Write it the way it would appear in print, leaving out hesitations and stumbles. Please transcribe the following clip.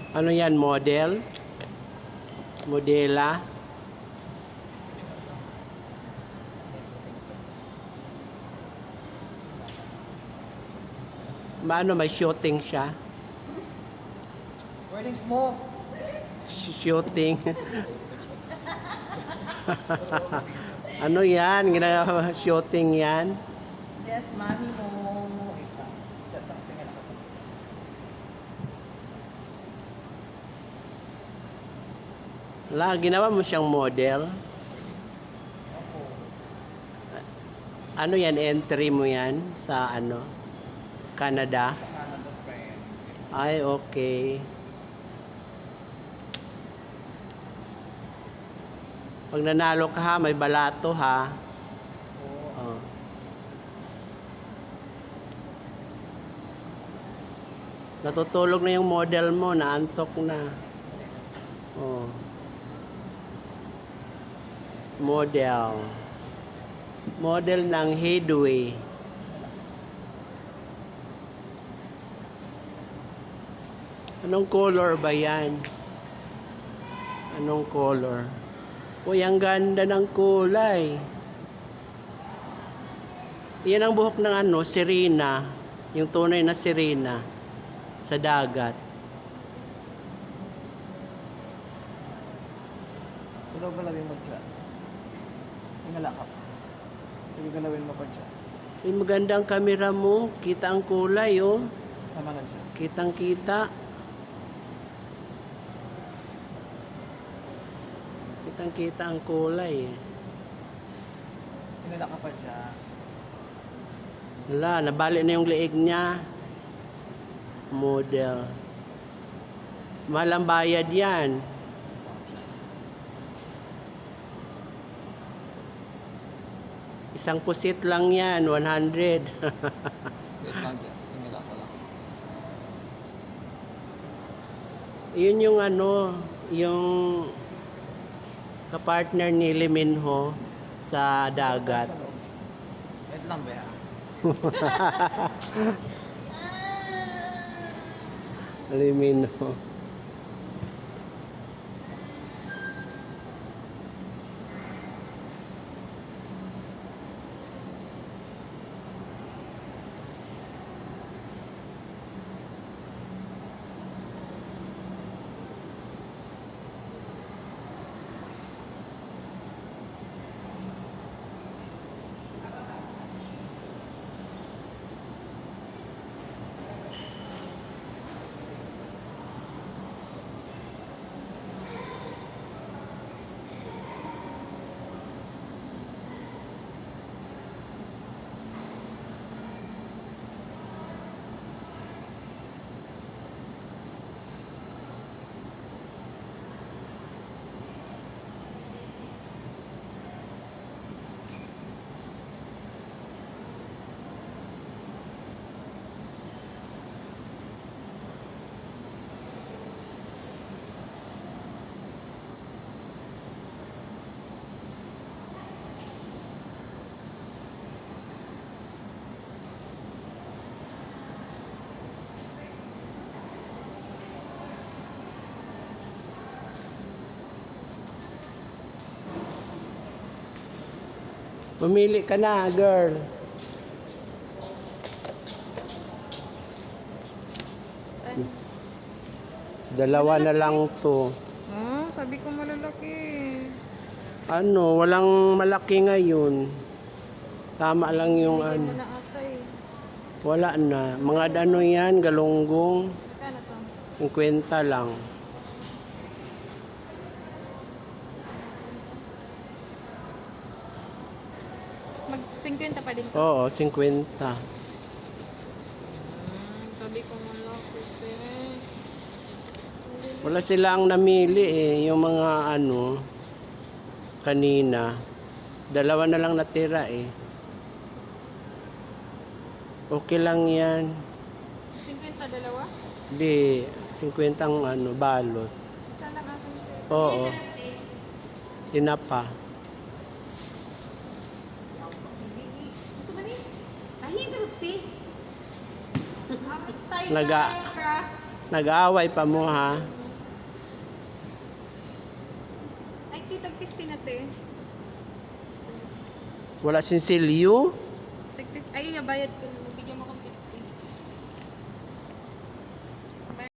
Ano yan, model? Modela? Maano, may shooting siya? Pwedeng smoke. Shooting. Ano yan? Ginagawa shooting yan? Yes, mami mo. Ito. Tingnan ako. Wala, ginawa mo siyang model? Opo. Ano yan, entry mo yan sa ano? Canada? Sa Canada, friend. Ay, okay. Pag nanalo ka ha, may balato ha. Oo. Oh. Natutulog na yung model mo, naantok na. Oh. Model. Model ng Headway. Anong color ba yan? Anong color? Uy, ang ganda ng kulay. Yan ang buhok ng ano, sirena. Yung tunay na sirena. Sa dagat. Pero galawin mo dyan. Tingala ka. Sige, galawin mo pa dyan. Ay, maganda ang camera mo. Kita ang kulay, oh. Tama na dyan. Kitang-kita. Kitang-kita ang kulay. Tingala ka pa dyan. Wala, nabali na yung leeg niya. Model. Mahal ang bayad yan. Isang pusit lang yan, 100. Wait lang dyan. Tingala ko lang. Yun yung ano, yung kapartner ni Liminho sa dagat. Wait lang ba? Liminho. Mamili ka na, girl. Dalawa na lang to. Oh, sabi ko malalaki. Ano, walang malaki ngayon. Tama lang yung Bigay mo ano. na ata eh. Wala na. Mga ano yan, galunggong. Kano to? 50 lang. Mag-50 pa din to. Oo, 50. Sabi ko malaki eh. Wala silang namili eh. Yung mga ano, kanina. Dalawa na lang natira eh. Okay lang yan. 50 dalawa? Di, 50 ang ano, balot. Isa lang akin sa'yo. Oo. Tinapa. Gusto ba ni? Ahidruti. Nag-aaway pa mo ha. 50 na te. Wala sinsilyo? Tig-tig. Ay, nabayad ko na. Bigyan mo kong 50.